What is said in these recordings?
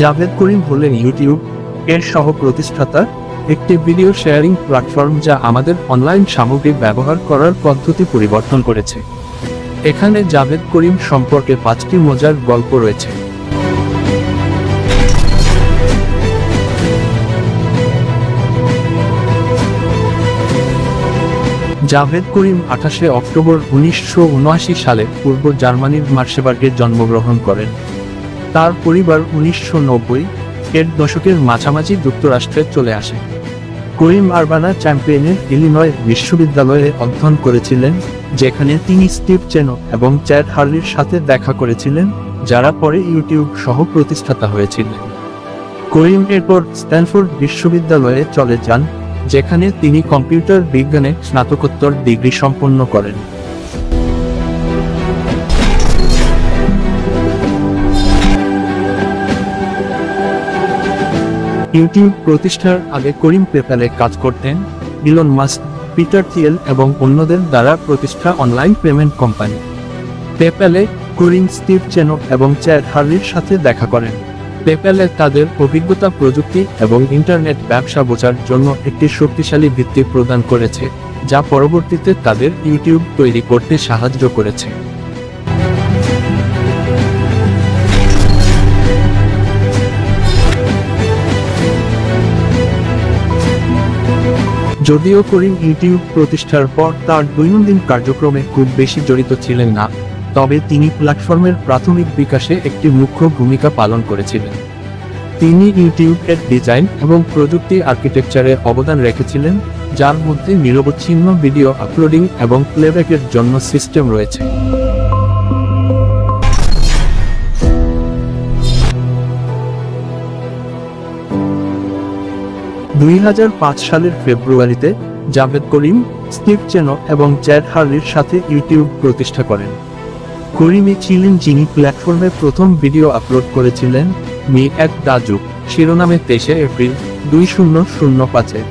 জাভেদ করিম হলেন ইউটিউব এর সহ প্রতিষ্ঠাতা, একটি ভিডিও শেয়ারিং প্ল্যাটফর্ম যা আমাদের অনলাইন সামগ্রী ব্যবহার করার পদ্ধতি পরিবর্তন করেছে। এখানে জাভেদ করিম সম্পর্কে 5টি মজার গল্প রয়েছে। জাভেদ করিম 28 অক্টোবর 1979 সালে পূর্ব জার্মানির মার্সেবার্গে জন্মগ্রহণ করেন। তার পরিবার 1990-এর দশকের মাঝামাঝি যুক্তরাষ্ট্রে চলে আসে। করিম আরবানা চ্যাম্পিয়নের ইলিনয় বিশ্ববিদ্যালয়ে অধ্যয়ন করেছিলেন, যেখানে তিনি স্টিভ চেনো এবং চ্যাড হারলির সাথে দেখা করেছিলেন, যারা পরে ইউটিউব সহ প্রতিষ্ঠাতা হয়েছিলেন। করিম এরপর স্ট্যানফোর্ড বিশ্ববিদ্যালয়ে চলে যান, যেখানে তিনি কম্পিউটার বিজ্ঞানে স্নাতকোত্তর ডিগ্রি সম্পন্ন করেন। ইউটিউব প্রতিষ্ঠার আগে করিম পেপ্যালে কাজ করতেন। ইলন মাস্ক, পিটার থিয়েল এবং অন্যদের দ্বারা প্রতিষ্ঠা অনলাইন পেমেন্ট কোম্পানি পেপ্যালে করিম স্টিভ চেনো এবং চ্যাড হারলির সাথে দেখা করেন। পেপ্যালে তাদের অভিজ্ঞতা, প্রযুক্তি এবং ইন্টারনেট ব্যবসা বোঝার জন্য একটি শক্তিশালী ভিত্তি প্রদান করেছে, যা পরবর্তীতে তাদের ইউটিউব তৈরি করতে সাহায্য করেছে। যদিও করিম ইউটিউব প্রতিষ্ঠার পর তার দৈনন্দিন কার্যক্রমে খুব বেশি জড়িত ছিলেন না, তবে তিনি প্ল্যাটফর্মের প্রাথমিক বিকাশে একটি মুখ্য ভূমিকা পালন করেছিলেন। তিনি ইউটিউবের ডিজাইন এবং প্রযুক্তি আর্কিটেকচারে অবদান রেখেছিলেন, যার মধ্যে নিরবচ্ছিন্ন ভিডিও আপলোডিং এবং প্লেব্যাকের জন্য সিস্টেম রয়েছে। 2005 সালের ফেব্রুয়ারিতে জাভেদ করিম, স্টিভ চেনো এবং চ্যাড হারলির সাথে ইউটিউব প্রতিষ্ঠা করেন। করিমই ছিলেন যিনি প্ল্যাটফর্মে প্রথম ভিডিও আপলোড করেছিলেন, মি অ্যাট দ্য জু শিরোনামে 23 এপ্রিল 2005-এ।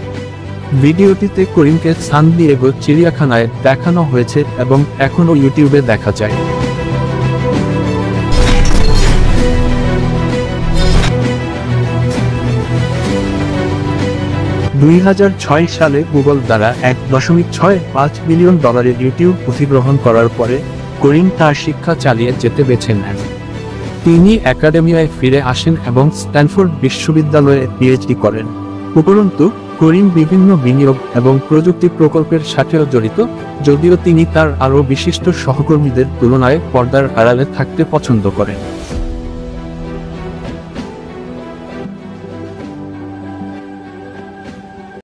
ভিডিওটিতে করিমকে সান দিয়েগো চিড়িয়াখানায় দেখানো হয়েছে এবং এখনও ইউটিউবে দেখা যায়। 2006 সালে গুগল দ্বারা $1.65 বিলিয়ন ইউটিউব অধিগ্রহণ করার পরে করিম তার শিক্ষা চালিয়ে যেতে বেছে নেন। তিনি একাডেমিয়ায় ফিরে আসেন এবং স্ট্যানফোর্ড বিশ্ববিদ্যালয়ে পিএইচডি করেন। উপরন্তু করিম বিভিন্ন বিনিয়োগ এবং প্রযুক্তি প্রকল্পের সাথেও জড়িত, যদিও তিনি তার আরও বিশিষ্ট সহকর্মীদের তুলনায় পর্দার আড়ালে থাকতে পছন্দ করেন।